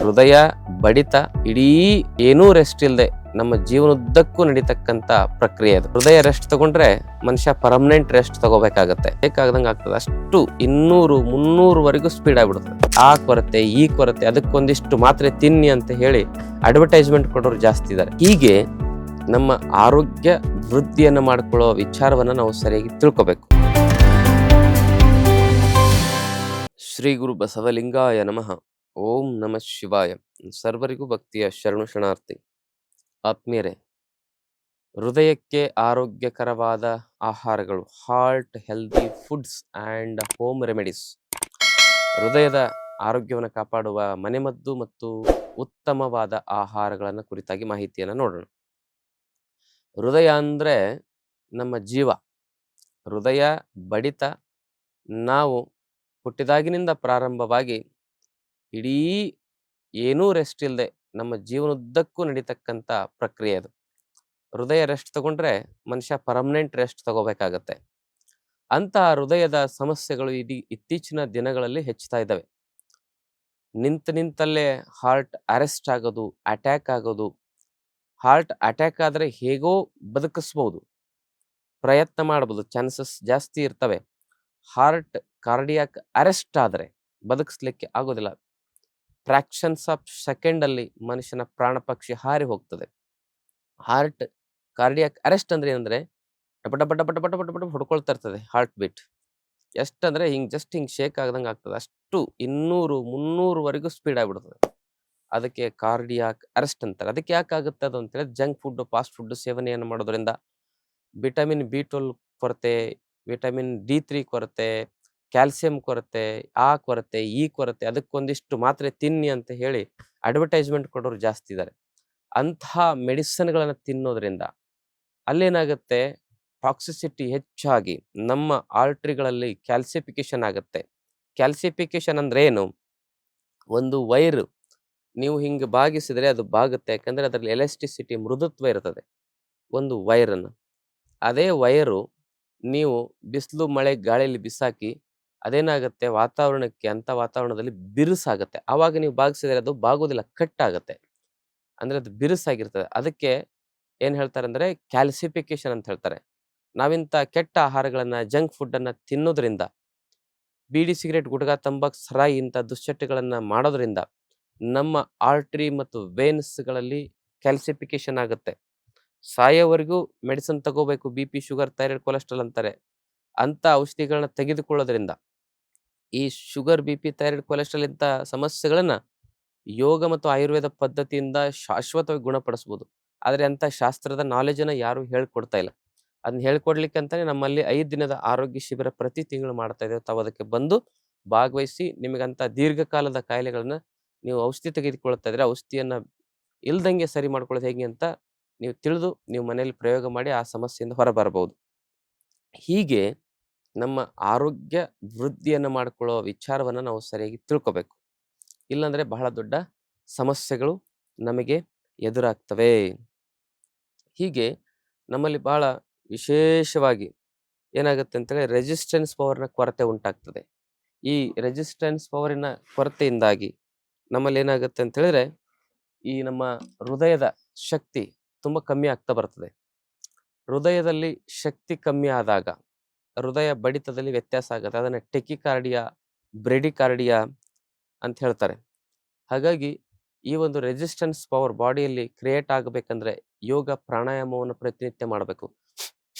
ಹೃದಯ ಬಡಿತ ಇಡೀ ಏನೂ ರೆಸ್ಟ್ ಇಲ್ಲದೆ ನಮ್ಮ ಜೀವನದ್ದಕ್ಕೂ ನಡೀತಕ್ಕಂತ ಪ್ರಕ್ರಿಯೆ ಅದು. ಹೃದಯ ರೆಸ್ಟ್ ತಗೊಂಡ್ರೆ ಮನುಷ್ಯ ಪರ್ಮನೆಂಟ್ ರೆಸ್ಟ್ ತಗೋಬೇಕಾಗತ್ತೆ. ಬೇಕಾಗದಂಗೆ ಆಗ್ತದೆ. ಅಷ್ಟು 200-300 ಸ್ಪೀಡ್ ಆಗ್ಬಿಡುತ್ತೆ. ಆ ಕೊರತೆ ಈ ಕೊರತೆ ಅದಕ್ಕೊಂದಿಷ್ಟು ಮಾತ್ರೆ ತಿನ್ನಿ ಅಂತ ಹೇಳಿ ಅಡ್ವರ್ಟೈಸ್ಮೆಂಟ್ ಕೊಡೋರು ಜಾಸ್ತಿ ಇದ್ದಾರೆ. ಹೀಗೆ ನಮ್ಮ ಆರೋಗ್ಯ ವೃದ್ಧಿಯನ್ನು ಮಾಡ್ಕೊಳ್ಳೋ ವಿಚಾರವನ್ನ ನಾವು ಸರಿಯಾಗಿ ತಿಳ್ಕೋಬೇಕು. ಶ್ರೀ ಗುರು ಬಸವಲಿಂಗಾಯ ನಮಃ. ಓಂ ನಮಃ ಶಿವಾಯ. ಸರ್ವರಿಗೂ ಭಕ್ತಿಯ ಶರಣು ಶರಣಾರ್ಥಿ. ಆತ್ಮೀಯರೇ, ಹೃದಯಕ್ಕೆ ಆರೋಗ್ಯಕರವಾದ ಆಹಾರಗಳು, heart healthy foods and home remedies, ಹೃದಯದ ಆರೋಗ್ಯವನ್ನು ಕಾಪಾಡುವ ಮನೆಮದ್ದು ಮತ್ತು ಉತ್ತಮವಾದ ಆಹಾರಗಳನ್ನು ಕುರಿತಾಗಿ ಮಾಹಿತಿಯನ್ನು ನೋಡೋಣ. ಹೃದಯ ಅಂದರೆ ನಮ್ಮ ಜೀವ. ಹೃದಯ ಬಡಿತ ನಾವು ಹುಟ್ಟಿದಾಗಿನಿಂದ ಪ್ರಾರಂಭವಾಗಿ ಇಡೀ ಏನೂ ರೆಸ್ಟ್ ಇಲ್ಲದೆ ನಮ್ಮ ಜೀವನದ್ದಕ್ಕೂ ನಡೀತಕ್ಕಂಥ ಪ್ರಕ್ರಿಯೆ ಅದು. ಹೃದಯ ರೆಸ್ಟ್ ತಗೊಂಡ್ರೆ ಮನುಷ್ಯ ಪರ್ಮನೆಂಟ್ ರೆಸ್ಟ್ ತಗೋಬೇಕಾಗತ್ತೆ. ಅಂತಹ ಹೃದಯದ ಸಮಸ್ಯೆಗಳು ಇತ್ತೀಚಿನ ದಿನಗಳಲ್ಲಿ ಹೆಚ್ಚುತ್ತಾ ಇದ್ದಾವೆ. ನಿಂತಲ್ಲೇ ಹಾರ್ಟ್ ಅರೆಸ್ಟ್ ಆಗೋದು, ಅಟ್ಯಾಕ್ ಆಗೋದು. ಹಾರ್ಟ್ ಅಟ್ಯಾಕ್ ಆದರೆ ಹೇಗೋ ಬದುಕಿಸ್ಬೋದು, ಪ್ರಯತ್ನ ಮಾಡ್ಬೋದು, ಚಾನ್ಸಸ್ ಜಾಸ್ತಿ ಇರ್ತವೆ. ಹಾರ್ಟ್ ಕಾರ್ಡಿಯಾಕ್ ಅರೆಸ್ಟ್ ಆದರೆ ಬದುಕಿಸ್ಲಿಕ್ಕೆ ಆಗೋದಿಲ್ಲ. ಫ್ರಾಕ್ಷನ್ಸ್ ಆಫ್ ಸೆಕೆಂಡಲ್ಲಿ ಮನುಷ್ಯನ ಪ್ರಾಣ ಪಕ್ಷಿ ಹಾರಿ ಹೋಗ್ತದೆ. ಹಾರ್ಟ್ ಕಾರ್ಡಿಯಾಕ್ ಅರೆಸ್ಟ್ ಅಂದ್ರೆ ಏನಂದ್ರೆ ಡಬ ಡಬ ಡಬ ಡಬ ಡಬ ಡಬ ಹೊಡ್ಕೊಳ್ತಾ ಇರ್ತದೆ ಹಾರ್ಟ್ ಬೀಟ್. ಎಷ್ಟಂದ್ರೆ ಹಿಂಗೆ ಶೇಕ್ ಆಗ್ದಂಗೆ ಆಗ್ತದೆ. ಅಷ್ಟು 200-300 ಸ್ಪೀಡ್ ಆಗ್ಬಿಡ್ತದೆ. ಅದಕ್ಕೆ ಕಾರ್ಡಿಯಾಕ್ ಅರೆಸ್ಟ್ ಅಂತಾರೆ. ಅದಕ್ಕೆ ಯಾಕಾಗುತ್ತೆ ಅದು ಅಂತೇಳಿ ಜಂಕ್ ಫುಡ್, ಫಾಸ್ಟ್ ಫುಡ್ ಸೇವನೆಯನ್ನು ಮಾಡೋದ್ರಿಂದ ವಿಟಮಿನ್ B12 ಕೊರತೆ, ವಿಟಮಿನ್ D3 ಕೊರತೆ, ಕ್ಯಾಲ್ಸಿಯಂ ಕೊರತೆ, ಆ ಕೊರತೆ ಈ ಕೊರತೆ ಅದಕ್ಕೊಂದಿಷ್ಟು ಮಾತ್ರೆ ತಿನ್ನಿ ಅಂತ ಹೇಳಿ ಅಡ್ವರ್ಟೈಸ್ಮೆಂಟ್ ಕೊಡೋರು ಜಾಸ್ತಿ ಇದ್ದಾರೆ. ಅಂತಹ ಮೆಡಿಸಿನ್ಗಳನ್ನು ತಿನ್ನೋದ್ರಿಂದ ಅಲ್ಲೇನಾಗುತ್ತೆ, ಟಾಕ್ಸಿಸಿಟಿ ಹೆಚ್ಚಾಗಿ ನಮ್ಮ ಆರ್ಟ್ರಿಗಳಲ್ಲಿ ಕ್ಯಾಲ್ಸಿಫಿಕೇಶನ್ ಆಗುತ್ತೆ. ಕ್ಯಾಲ್ಸಿಫಿಕೇಶನ್ ಅಂದ್ರೆ ಏನು? ಒಂದು ವೈರ್ ನೀವು ಹಿಂಗೆ ಬಾಗಿಸಿದ್ರೆ ಅದು ಬಾಗುತ್ತೆ. ಯಾಕಂದ್ರೆ ಅದರಲ್ಲಿ ಎಲಾಸ್ಟಿಸಿಟಿ, ಮೃದುತ್ವ ಇರ್ತದೆ ಒಂದು ವೈರನ್ನು. ಅದೇ ವೈರು ನೀವು ಬಿಸಿಲು ಮಳೆ ಗಾಳಿಯಲ್ಲಿ ಬಿಸಾಕಿ ಅದೇನಾಗುತ್ತೆ, ವಾತಾವರಣಕ್ಕೆ ಅಂತ ವಾತಾವರಣದಲ್ಲಿ ಬಿರುಸಾಗುತ್ತೆ. ಆವಾಗ ನೀವು ಬಾಗಿಸಿದ್ರೆ ಅದು ಬಾಗೋದಿಲ್ಲ, ಕಟ್ಟಾಗತ್ತೆ. ಅಂದ್ರೆ ಅದು ಬಿರುಸಾಗಿರ್ತದೆ. ಅದಕ್ಕೆ ಏನ್ ಹೇಳ್ತಾರೆ ಅಂದ್ರೆ ಕ್ಯಾಲ್ಸಿಫಿಕೇಶನ್ ಅಂತ ಹೇಳ್ತಾರೆ. ನಾವಿಂತ ಕೆಟ್ಟ ಆಹಾರಗಳನ್ನ, ಜಂಕ್ ಫುಡ್ ಅನ್ನ ತಿನ್ನೋದ್ರಿಂದ, ಬೀಡಿ, ಸಿಗರೇಟ್, ಗುಟ್ಕಾ, ತಂಬಾಕು, ಸರಾಯಿ ಇಂಥ ದುಶ್ಚಟಗಳನ್ನ ಮಾಡೋದ್ರಿಂದ ನಮ್ಮ ಆರ್ಟ್ರಿ ಮತ್ತು ವೇನ್ಸ್ಗಳಲ್ಲಿ ಕ್ಯಾಲ್ಸಿಫಿಕೇಶನ್ ಆಗುತ್ತೆ. ಸಾಯೋವರೆಗೂ ಮೆಡಿಸಿನ್ ತಗೋಬೇಕು. BP, ಶುಗರ್, ಥೈರಾಯ್ಡ್, ಕೊಲೆಸ್ಟ್ರಾಲ್ ಅಂತಾರೆ. ಅಂತ ಔಷಧಿಗಳನ್ನ ತೆಗೆದುಕೊಳ್ಳೋದ್ರಿಂದ ಈ ಶುಗರ್, BP, ಥೈರಾಯ್ಡ್, ಕೊಲೆಸ್ಟ್ರಾಲ್ ಇಂಥ ಸಮಸ್ಯೆಗಳನ್ನ ಯೋಗ ಮತ್ತು ಆಯುರ್ವೇದ ಪದ್ಧತಿಯಿಂದ ಶಾಶ್ವತವಾಗಿ ಗುಣಪಡಿಸ್ಬೋದು. ಆದರೆ ಅಂತ ಶಾಸ್ತ್ರದ ನಾಲೆಜನ್ನ ಯಾರು ಹೇಳ್ಕೊಡ್ತಾ ಇಲ್ಲ. ಅದನ್ನ ಹೇಳ್ಕೊಡ್ಲಿಕ್ಕೆ ಅಂತಾನೆ ನಮ್ಮಲ್ಲಿ 5 ದಿನದ ಆರೋಗ್ಯ ಶಿಬಿರ ಪ್ರತಿ ತಿಂಗಳು ಮಾಡ್ತಾ ಇದ್ದೇವೆ. ತಾವು ಅದಕ್ಕೆ ಬಂದು ಭಾಗವಹಿಸಿ ನಿಮಗಂತ ದೀರ್ಘಕಾಲದ ಕಾಯಿಲೆಗಳನ್ನ ನೀವು ಔಷಧಿ ತೆಗೆದುಕೊಳ್ತಾ ಇದ್ರೆ ಔಷಧಿಯನ್ನ ಇಲ್ದಂಗೆ ಸರಿ ಮಾಡ್ಕೊಳ್ಳೋದು ಹೇಗೆ ಅಂತ ನೀವು ತಿಳಿದು ನೀವು ಮನೆಯಲ್ಲಿ ಪ್ರಯೋಗ ಮಾಡಿ ಆ ಸಮಸ್ಯೆಯಿಂದ ಹೊರಬರಬಹುದು. ಹೀಗೆ ನಮ್ಮ ಆರೋಗ್ಯ ವೃದ್ಧಿಯನ್ನು ಮಾಡಿಕೊಳ್ಳೋ ವಿಚಾರವನ್ನ ನಾವು ಸರಿಯಾಗಿ ತಿಳ್ಕೋಬೇಕು. ಇಲ್ಲಾಂದ್ರೆ ಬಹಳ ದೊಡ್ಡ ಸಮಸ್ಯೆಗಳು ನಮಗೆ ಎದುರಾಗ್ತವೆ. ಹೀಗೆ ನಮ್ಮಲ್ಲಿ ಬಹಳ ವಿಶೇಷವಾಗಿ ಏನಾಗುತ್ತೆ ಅಂತೇಳಿ ರೆಸಿಸ್ಟೆನ್ಸ್ ಪವರ್ನ ಕೊರತೆ ಉಂಟಾಗ್ತದೆ. ಈ ರೆಸಿಸ್ಟೆನ್ಸ್ ಪವರಿನ ಕೊರತೆಯಿಂದಾಗಿ ನಮ್ಮಲ್ಲಿ ಏನಾಗುತ್ತೆ ಅಂತ ಹೇಳಿದ್ರೆ ಈ ನಮ್ಮ ಹೃದಯದ ಶಕ್ತಿ ತುಂಬಾ ಕಮ್ಮಿ ಆಗ್ತಾ ಬರ್ತದೆ. ಹೃದಯದಲ್ಲಿ ಶಕ್ತಿ ಕಮ್ಮಿ ಆದಾಗ ಹೃದಯ ಬಡಿತದಲ್ಲಿ ವ್ಯತ್ಯಾಸ ಆಗುತ್ತೆ. ಅದನ್ನ ಟೆಕಿಕಾರ್ಡಿಯಾ, ಬ್ರೆಡಿಕಾರ್ಡಿಯಾ ಅಂತ ಹೇಳ್ತಾರೆ. ಹಾಗಾಗಿ ಈ ಒಂದು ರೆಸಿಸ್ಟೆನ್ಸ್ ಪವರ್ ಬಾಡಿಯಲ್ಲಿ ಕ್ರಿಯೇಟ್ ಆಗಬೇಕಂದ್ರೆ ಯೋಗ ಪ್ರಾಣಾಯಾಮವನ್ನು ಪ್ರತಿನಿತ್ಯ ಮಾಡಬೇಕು.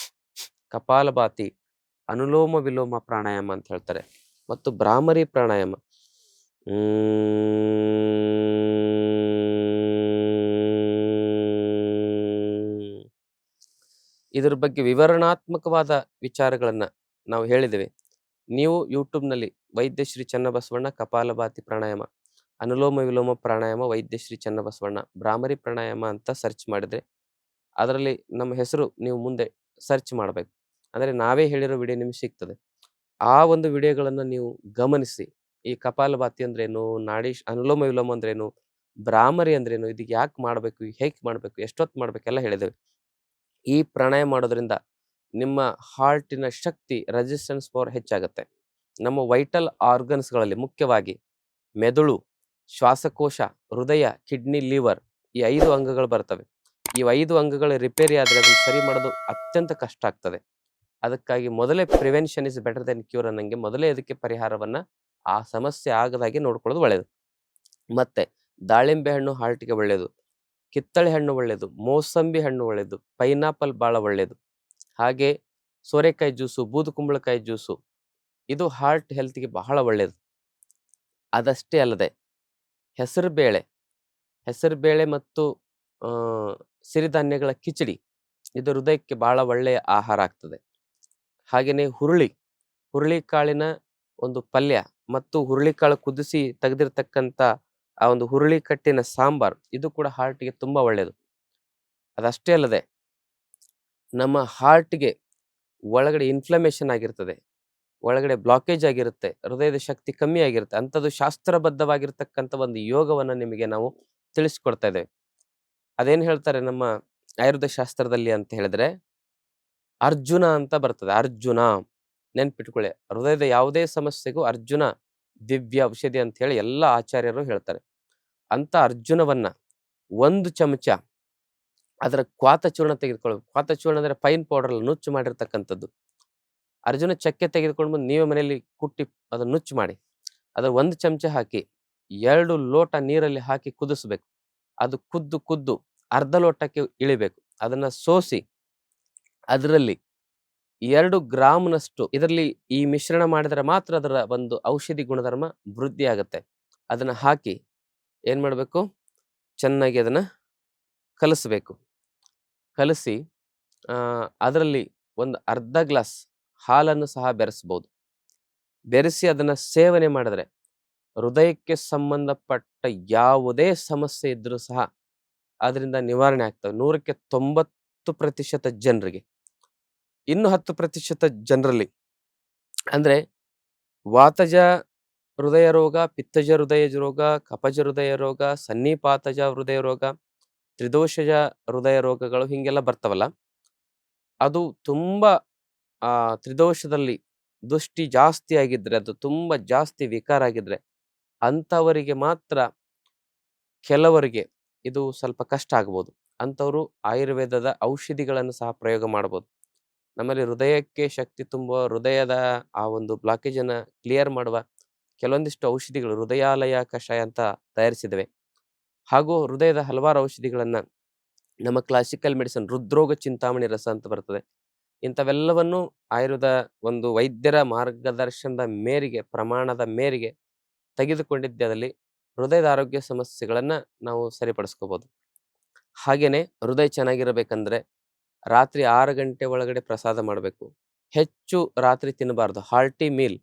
ಕಪಾಲಭಾತಿ, ಅನುಲೋಮ ವಿಲೋಮ ಪ್ರಾಣಾಯಾಮ ಅಂತ ಹೇಳ್ತಾರೆ, ಮತ್ತು ಭ್ರಾಮರಿ ಪ್ರಾಣಾಯಾಮ. ಇದ್ರ ಬಗ್ಗೆ ವಿವರಣಾತ್ಮಕವಾದ ವಿಚಾರಗಳನ್ನ ನಾವು ಹೇಳಿದ್ದೇವೆ. ನೀವು ಯೂಟ್ಯೂಬ್ನಲ್ಲಿ ವೈದ್ಯಶ್ರೀ ಚನ್ನಬಸವಣ್ಣ ಕಪಾಲಭಾತಿ ಪ್ರಾಣಾಯಾಮ, ಅನುಲೋಮ ವಿಲೋಮ ಪ್ರಾಣಾಯಾಮ ವೈದ್ಯಶ್ರೀ ಚನ್ನಬಸವಣ್ಣ, ಭ್ರಾಮರಿ ಪ್ರಾಣಾಯಾಮ ಅಂತ ಸರ್ಚ್ ಮಾಡಿದ್ರೆ ಅದರಲ್ಲಿ ನಮ್ಮ ಹೆಸರು ನೀವು ಮುಂದೆ ಸರ್ಚ್ ಮಾಡಬೇಕು. ಅಂದ್ರೆ ನಾವೇ ಹೇಳಿರೋ ವಿಡಿಯೋ ನಿಮ್ಗೆ ಸಿಗ್ತದೆ. ಆ ಒಂದು ವಿಡಿಯೋಗಳನ್ನ ನೀವು ಗಮನಿಸಿ ಈ ಕಪಾಲಭಾತಿ ಅಂದ್ರೇನು, ಅನುಲೋಮ ವಿಲೋಮ ಅಂದ್ರೇನು, ಭ್ರಾಮರಿ ಅಂದ್ರೇನು, ಇದಕ್ಕೆ ಯಾಕೆ ಮಾಡ್ಬೇಕು, ಹೇಗೆ ಮಾಡ್ಬೇಕು, ಎಷ್ಟೊತ್ತು ಮಾಡ್ಬೇಕು ಎಲ್ಲ ಹೇಳಿದ್ದೇವೆ. ಈ ಪ್ರಾಣಾಯಾಮ ಮಾಡೋದ್ರಿಂದ ನಿಮ್ಮ ಹಾರ್ಟಿನ ಶಕ್ತಿ, ರೆಸಿಸ್ಟೆನ್ಸ್ ಪವರ್ ಹೆಚ್ಚಾಗುತ್ತೆ. ನಮ್ಮ ವೈಟಲ್ ಆರ್ಗನ್ಸ್ಗಳಲ್ಲಿ ಮುಖ್ಯವಾಗಿ ಮೆದುಳು, ಶ್ವಾಸಕೋಶ, ಹೃದಯ, ಕಿಡ್ನಿ, ಲಿವರ್ ಈ 5 ಅಂಗಗಳು ಬರ್ತವೆ. ಈ 5 ಅಂಗಗಳು ರಿಪೇರಿ ಆದರೆ ಅದನ್ನು ಸರಿ ಮಾಡೋದು ಅತ್ಯಂತ ಕಷ್ಟ ಆಗ್ತದೆ. ಅದಕ್ಕಾಗಿ ಮೊದಲೇ prevention is better then cure ಅನ್ನಂಗೆ ಮೊದಲೇ ಅದಕ್ಕೆ ಪರಿಹಾರವನ್ನ ಆ ಸಮಸ್ಯೆ ಆಗದಾಗೆ ನೋಡ್ಕೊಳ್ಳೋದು ಒಳ್ಳೆಯದು. ಮತ್ತೆ ದಾಳಿಂಬೆ ಹಣ್ಣು ಹಾರ್ಟ್‌ಗೆ ಒಳ್ಳೆಯದು. ಕಿತ್ತಳೆ ಹಣ್ಣು ಒಳ್ಳೆಯದು. ಮೋಸಂಬಿ ಹಣ್ಣು ಒಳ್ಳೆಯದು. ಪೈನಾಪಲ್ ಬಹಳ ಒಳ್ಳೆಯದು. ಹಾಗೆ ಸೋರೆಕಾಯಿ ಜ್ಯೂಸು, ಬೂದುಕುಂಬಳಕಾಯಿ ಜ್ಯೂಸು ಇದು ಹಾರ್ಟ್ ಹೆಲ್ತ್‌ಗೆ ಬಹಳ ಒಳ್ಳೆಯದು. ಅದಷ್ಟೇ ಅಲ್ಲದೆ ಹೆಸರುಬೇಳೆ ಮತ್ತು ಸಿರಿಧಾನ್ಯಗಳ ಕಿಚಡಿ ಇದು ಹೃದಯಕ್ಕೆ ಬಹಳ ಒಳ್ಳೆಯ ಆಹಾರ ಆಗ್ತದೆ. ಹಾಗೆಯೇ ಹುರುಳಿಕಾಳಿನ ಒಂದು ಪಲ್ಯ ಮತ್ತು ಹುರುಳಿಕಾಳು ಕುದಿಸಿ ತೆಗೆದಿರ್ತಕ್ಕಂಥ ಆ ಒಂದು ಹುರುಳಿ ಕಟ್ಟಿನ ಸಾಂಬಾರ್ ಇದು ಕೂಡ ಹಾರ್ಟ್‌ಗೆ ತುಂಬಾ ಒಳ್ಳೆಯದು. ಅದಷ್ಟೇ ಅಲ್ಲದೆ ನಮ್ಮ ಹಾರ್ಟ್‌ಗೆ ಒಳಗಡೆ ಇನ್ಫ್ಲಮೇಷನ್ ಆಗಿರ್ತದೆ, ಒಳಗಡೆ ಬ್ಲಾಕೇಜ್ ಆಗಿರುತ್ತೆ, ಹೃದಯದ ಶಕ್ತಿ ಕಮ್ಮಿ ಆಗಿರುತ್ತೆ. ಅಂಥದ್ದು ಶಾಸ್ತ್ರಬದ್ಧವಾಗಿರ್ತಕ್ಕಂಥ ಒಂದು ಯೋಗವನ್ನ ನಿಮಗೆ ನಾವು ತಿಳಿಸಿಕೊಡ್ತಾ ಇದ್ದೇವೆ. ಅದೇನು ಹೇಳ್ತಾರೆ ನಮ್ಮ ಆಯುರ್ವೇದ ಶಾಸ್ತ್ರದಲ್ಲಿ ಅಂತ ಹೇಳಿದ್ರೆ ಅರ್ಜುನ ಅಂತ ಬರ್ತದೆ. ಅರ್ಜುನ ನೆನ್ಪಿಟ್ಕೊಳ್ಳಿ. ಹೃದಯದ ಯಾವುದೇ ಸಮಸ್ಯೆಗೂ ಅರ್ಜುನ ದಿವ್ಯ ಔಷಧಿ ಅಂತ ಹೇಳಿ ಎಲ್ಲ ಆಚಾರ್ಯರು ಹೇಳ್ತಾರೆ. ಅಂತ ಅರ್ಜುನವನ್ನ 1 ಚಮಚ ಅದರ ಕ್ವಾತಚೂರ್ಣ ತೆಗೆದುಕೊಳ್ಬೇಕು. ಕ್ವಾತಚೂರ್ಣ ಅಂದ್ರೆ ಫೈನ್ ಪೌಡರ್ ಅಲ್ಲ, ನುಚ್ಚು ಮಾಡಿರ್ತಕ್ಕಂಥದ್ದು. ಅರ್ಜುನ ಚಕ್ಕೆ ತೆಗೆದುಕೊಂಡು ಬಂದು ನೀವೇ ಮನೆಯಲ್ಲಿ ಕುಟ್ಟಿ ಅದನ್ನು ನುಚ್ಚು ಮಾಡಿ ಅದರ 1 ಚಮಚ ಹಾಕಿ 2 ಲೋಟ ನೀರಲ್ಲಿ ಹಾಕಿ ಕುದಿಸ್ಬೇಕು. ಅದು ಕುದ್ದು ಅರ್ಧ ಲೋಟಕ್ಕೆ ಇಳಿಬೇಕು. ಅದನ್ನ ಸೋಸಿ ಅದರಲ್ಲಿ 2 ಗ್ರಾಮ್ನಷ್ಟು ಇದರಲ್ಲಿ ಈ ಮಿಶ್ರಣ ಮಾಡಿದರೆ ಮಾತ್ರ ಅದರ ಒಂದು ಔಷಧಿ ಗುಣಧರ್ಮ ವೃದ್ಧಿ ಆಗುತ್ತೆ. ಅದನ್ನ ಹಾಕಿ ಏನ್ ಮಾಡಬೇಕು, ಚೆನ್ನಾಗಿ ಅದನ್ನ ಕಲಸಬೇಕು. ಕಲಸಿ ಅದರಲ್ಲಿ ಒಂದು ಅರ್ಧ ಗ್ಲಾಸ್ ಹಾಲನ್ನು ಸಹ ಬೆರೆಸ್ಬೋದು. ಬೆರೆಸಿ ಅದನ್ನ ಸೇವನೆ ಮಾಡಿದ್ರೆ ಹೃದಯಕ್ಕೆ ಸಂಬಂಧಪಟ್ಟ ಯಾವುದೇ ಸಮಸ್ಯೆ ಇದ್ರೂ ಸಹ ಅದರಿಂದ ನಿವಾರಣೆ ಆಗ್ತವೆ. 100ಕ್ಕೆ 90% ಜನರಿಗೆ. ಇನ್ನು 10% ಜನರಲ್ಲಿ ಅಂದ್ರೆ ವಾತಜ ಹೃದಯ ರೋಗ, ಪಿತ್ತಜ ಹೃದಯ ರೋಗ, ಕಫಜ ಹೃದಯ ರೋಗ, ಸನ್ನಿಪಾತಜ ಹೃದಯ ರೋಗ, ತ್ರಿದೋಷಜ ಹೃದಯ ರೋಗಗಳು ಹಿಂಗೆಲ್ಲ ಬರ್ತಾವಲ್ಲ, ಅದು ತುಂಬಾ ತ್ರಿದೋಷದಲ್ಲಿ ದೃಷ್ಟಿ ಜಾಸ್ತಿ ಆಗಿದ್ರೆ, ಅದು ತುಂಬಾ ಜಾಸ್ತಿ ವಿಕಾರ ಆಗಿದ್ರೆ ಅಂಥವರಿಗೆ ಮಾತ್ರ ಕೆಲವರಿಗೆ ಇದು ಸ್ವಲ್ಪ ಕಷ್ಟ ಆಗ್ಬೋದು. ಅಂಥವರು ಆಯುರ್ವೇದದ ಔಷಧಿಗಳನ್ನು ಸಹ ಪ್ರಯೋಗ ಮಾಡ್ಬೋದು. ನಮ್ಮಲ್ಲಿ ಹೃದಯಕ್ಕೆ ಶಕ್ತಿ ತುಂಬುವ, ಹೃದಯದ ಆ ಒಂದು ಬ್ಲಾಕೇಜ್ ಅನ್ನ ಕ್ಲಿಯರ್ ಮಾಡುವ ಕೆಲವೊಂದಿಷ್ಟು ಔಷಧಿಗಳು ಹೃದಯಾಲಯ ಕಷಾಯ ಅಂತ ತಯಾರಿಸಿದ್ದೇವೆ. ಹಾಗೂ ಹೃದಯದ ಹಲವಾರು ಔಷಧಿಗಳನ್ನ ನಮ್ಮ ಕ್ಲಾಸಿಕಲ್ ಮೆಡಿಸಿನ್ ಹೃದ್ರೋಗ ಚಿಂತಾಮಣಿ ರಸ ಅಂತ ಬರ್ತದೆ. ಇಂಥವೆಲ್ಲವನ್ನು ಆಯುರ್ವೇದ ಒಂದು ವೈದ್ಯರ ಮಾರ್ಗದರ್ಶನದ ಮೇರೆಗೆ, ಪ್ರಮಾಣದ ಮೇರೆಗೆ ತೆಗೆದುಕೊಂಡಿದ್ದಲ್ಲಿ ಹೃದಯದ ಆರೋಗ್ಯ ಸಮಸ್ಯೆಗಳನ್ನ ನಾವು ಸರಿಪಡಿಸ್ಕೋಬಹುದು. ಹಾಗೇನೆ ಹೃದಯ ಚೆನ್ನಾಗಿರಬೇಕಂದ್ರೆ ರಾತ್ರಿ 6 ಗಂಟೆ ಒಳಗಡೆ ಪ್ರಸಾದ ಮಾಡಬೇಕು. ಹೆಚ್ಚು ರಾತ್ರಿ ತಿನ್ನಬಾರ್ದು. ಹಾರ್ಟಿ ಮೀಲ್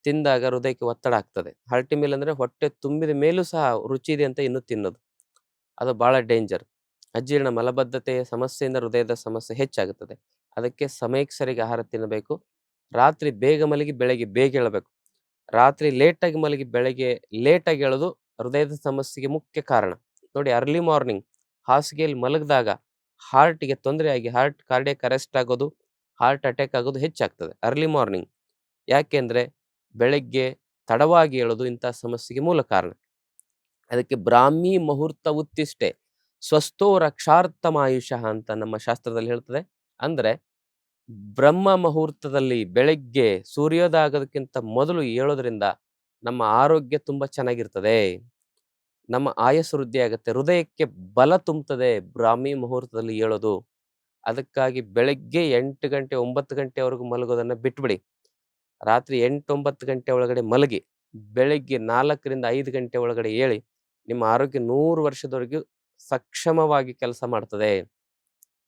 ತಿಂದಾಗ ಹೃದಯಕ್ಕೆ ಒತ್ತಡ ಆಗ್ತದೆ. ಹಾರ್ಟಿ ಮೀಲ್ ಅಂದ್ರೆ ಹೊಟ್ಟೆ ತುಂಬಿದ ಮೇಲೂ ಸಹ ರುಚಿ ಇದೆ ಅಂತ ಇನ್ನೂ ತಿನ್ನೋದು, ಅದು ಬಹಳ ಡೇಂಜರ್. ಅಜೀರ್ಣ, ಮಲಬದ್ಧತೆಯ ಸಮಸ್ಯೆಯಿಂದ ಹೃದಯದ ಸಮಸ್ಯೆ ಹೆಚ್ಚಾಗುತ್ತದೆ. ಅದಕ್ಕೆ ಸಮಯಕ್ಕೆ ಸರಿಗೆ ಆಹಾರ ತಿನ್ನಬೇಕು. ರಾತ್ರಿ ಬೇಗ ಮಲಗಿ ಬೆಳಗ್ಗೆ ಬೇಗ ಏಳಬೇಕು. ರಾತ್ರಿ ಲೇಟಾಗಿ ಮಲಗಿ ಬೆಳಗ್ಗೆ ಲೇಟಾಗಿ ಏಳೋದು ಹೃದಯದ ಸಮಸ್ಯೆಗೆ ಮುಖ್ಯ ಕಾರಣ. ನೋಡಿ, ಅರ್ಲಿ ಮಾರ್ನಿಂಗ್ ಹಾಸಿಗೆಯಲ್ಲಿ ಮಲಗಿದಾಗ ಹಾರ್ಟ್ಗೆ ತೊಂದರೆ ಆಗಿ ಕಾರ್ಡಿಯಾಕ್ ಅರೆಸ್ಟ್ ಆಗೋದು, ಹಾರ್ಟ್ ಅಟ್ಯಾಕ್ ಆಗೋದು ಹೆಚ್ಚಾಗ್ತದೆ ಅರ್ಲಿ ಮಾರ್ನಿಂಗ್. ಯಾಕೆಂದ್ರೆ ಬೆಳಗ್ಗೆ ತಡವಾಗಿ ಏಳೋದು ಇಂತಹ ಸಮಸ್ಯೆಗೆ ಮೂಲ ಕಾರಣ. ಅದಕ್ಕೆ ಬ್ರಾಹ್ಮಿ ಮುಹೂರ್ತ ಉತ್ತಿಷ್ಟೆ ಸ್ವಸ್ಥೋ ರಕ್ಷಾರ್ಥಮಾಯುಷಃ ಅಂತ ನಮ್ಮ ಶಾಸ್ತ್ರದಲ್ಲಿ ಹೇಳ್ತದೆ. ಅಂದ್ರೆ ಬ್ರಹ್ಮ ಮುಹೂರ್ತದಲ್ಲಿ ಬೆಳಗ್ಗೆ ಸೂರ್ಯೋದಯ ಆಗೋದಕ್ಕಿಂತ ಮೊದಲು ಏಳೋದ್ರಿಂದ ನಮ್ಮ ಆರೋಗ್ಯ ತುಂಬಾ ಚೆನ್ನಾಗಿರ್ತದೆ, ನಮ್ಮ ಆಯಸ್ಸು ವೃದ್ಧಿ ಆಗುತ್ತೆ, ಹೃದಯಕ್ಕೆ ಬಲ ತುಂಬುತ್ತದೆ ಬ್ರಾಹ್ಮಿ ಮುಹೂರ್ತದಲ್ಲಿ ಏಳೋದು. ಅದಕ್ಕಾಗಿ ಬೆಳಗ್ಗೆ 8 ಗಂಟೆ 9 ಗಂಟೆವರೆಗೂ ಮಲಗೋದನ್ನ ಬಿಟ್ಬಿಡಿ. ರಾತ್ರಿ 8-9 ಗಂಟೆ ಒಳಗಡೆ ಮಲಗಿ ಬೆಳಗ್ಗೆ 4ರಿಂದ 5 ಗಂಟೆ ಒಳಗಡೆ ಏಳಿ ನಿಮ್ಮ ಆರೋಗ್ಯ 100 ವರ್ಷದವರೆಗೂ ಸಕ್ಷಮವಾಗಿ ಕೆಲಸ ಮಾಡ್ತದೆ.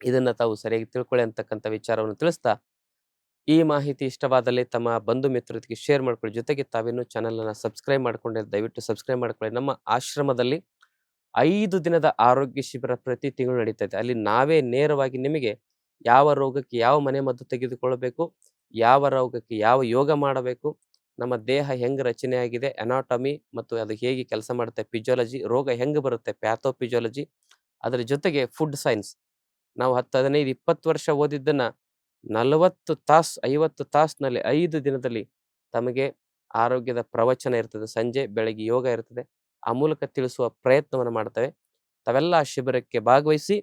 ಇದನ್ನ ತಾವು ಸರಿಯಾಗಿ ತಿಳ್ಕೊಳ್ಳಿ ಅಂತಕ್ಕಂಥ ವಿಚಾರವನ್ನು ತಿಳಿಸ್ತಾ, ಈ ಮಾಹಿತಿ ಇಷ್ಟವಾದಲ್ಲಿ ತಮ್ಮ ಬಂಧು ಮಿತ್ರರಿಗೆ ಶೇರ್ ಮಾಡ್ಕೊಳ್ಳಿ. ಜೊತೆಗೆ ತಾವಿನ್ನೂ ಚಾನೆಲ್ ಅನ್ನ ಸಬ್ಸ್ಕ್ರೈಬ್ ಮಾಡ್ಕೊಂಡಿದ್ರೆ ದಯವಿಟ್ಟು ಸಬ್ಸ್ಕ್ರೈಬ್ ಮಾಡ್ಕೊಳ್ಳಿ. ನಮ್ಮ ಆಶ್ರಮದಲ್ಲಿ 5 ದಿನದ ಆರೋಗ್ಯ ಶಿಬಿರ ಪ್ರತಿ ತಿಂಗಳು ನಡೀತಾ ಇದೆ. ಅಲ್ಲಿ ನಾವೇ ನೇರವಾಗಿ ನಿಮಗೆ ಯಾವ ರೋಗಕ್ಕೆ ಯಾವ ಮನೆ ಮದ್ದು ತೆಗೆದುಕೊಳ್ಳಬೇಕು, ಯಾವ ರೋಗಕ್ಕೆ ಯಾವ ಯೋಗ ಮಾಡಬೇಕು, ನಮ್ಮ ದೇಹ ಹೆಂಗ್ ರಚನೆ ಆಗಿದೆ, ಅನಾಟಮಿ ಮತ್ತು ಅದು ಹೇಗೆ ಕೆಲಸ ಮಾಡುತ್ತೆ, ಫಿಸಿಯಾಲಜಿ, ರೋಗ ಹೆಂಗ್ ಬರುತ್ತೆ, ಪ್ಯಾಥೋಫಿಸಿಯಾಲಜಿ, ಅದರ ಜೊತೆಗೆ ಫುಡ್ ಸೈನ್ಸ್. ನಾವು 10, 15, 20 ವರ್ಷ ಓದಿದ್ದನ್ನ 40 ತಾಸು 50 ತಾಸಿನಲ್ಲಿ 5 ದಿನದಲ್ಲಿ ತಮಗೆ ಆರೋಗ್ಯದ ಪ್ರವಚನ ಇರ್ತದೆ. ಸಂಜೆ ಬೆಳಗ್ಗೆ ಯೋಗ ಇರ್ತದೆ. ಆ ಮೂಲಕ ತಿಳಿಸುವ ಪ್ರಯತ್ನವನ್ನು ಮಾಡ್ತೇವೆ. ತಾವೆಲ್ಲ ಆ ಶಿಬಿರಕ್ಕೆ ಭಾಗವಹಿಸಿ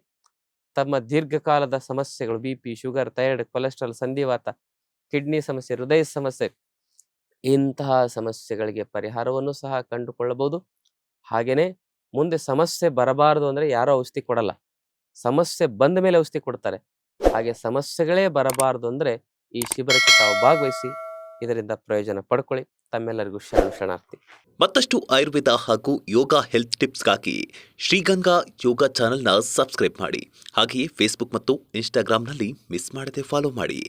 ತಮ್ಮ ದೀರ್ಘಕಾಲದ ಸಮಸ್ಯೆಗಳು BP, ಶುಗರ್, ಥೈರಾಯ್ಡ್, ಕೊಲೆಸ್ಟ್ರಾಲ್, ಸಂಧಿವಾತ, ಕಿಡ್ನಿ ಸಮಸ್ಯೆ, ಹೃದಯ ಸಮಸ್ಯೆ ಇಂತಹ ಸಮಸ್ಯೆಗಳಿಗೆ ಪರಿಹಾರವನ್ನು ಸಹ ಕಂಡುಕೊಳ್ಳಬಹುದು. ಹಾಗೇನೆ ಮುಂದೆ ಸಮಸ್ಯೆ ಬರಬಾರದು ಅಂದ್ರೆ ಯಾರೋ ಔಷಧಿ ಕೊಡಲ್ಲ, ಸಮಸ್ಯೆ ಬಂದ ಮೇಲೆ ಔಷಧಿ ಕೊಡ್ತಾರೆ. ಹಾಗೆ ಸಮಸ್ಯೆಗಳೇ ಬರಬಾರದು ಅಂದ್ರೆ ಈ ಶಿಬಿರಕ್ಕೆ ತಾವು ಭಾಗವಹಿಸಿ ಇದರಿಂದ ಪ್ರಯೋಜನ ಪಡ್ಕೊಳ್ಳಿ. ತಮ್ಮೆಲ್ಲರಿಗೂ ಶರಣಾರ್ಥಿ. ಮತ್ತಷ್ಟು ಆಯುರ್ವೇದ ಹಾಗೂ ಯೋಗ ಹೆಲ್ತ್ ಟಿಪ್ಸ್ಗಾಗಿ ಶ್ರೀಗಂಗಾ ಯೋಗ ಚಾನೆಲ್ನ ಸಬ್ಸ್ಕ್ರೈಬ್ ಮಾಡಿ. ಹಾಗೆಯೇ ಫೇಸ್ಬುಕ್ ಮತ್ತು ಇನ್ಸ್ಟಾಗ್ರಾಂನಲ್ಲಿ ಮಿಸ್ ಮಾಡದೆ ಫಾಲೋ ಮಾಡಿ.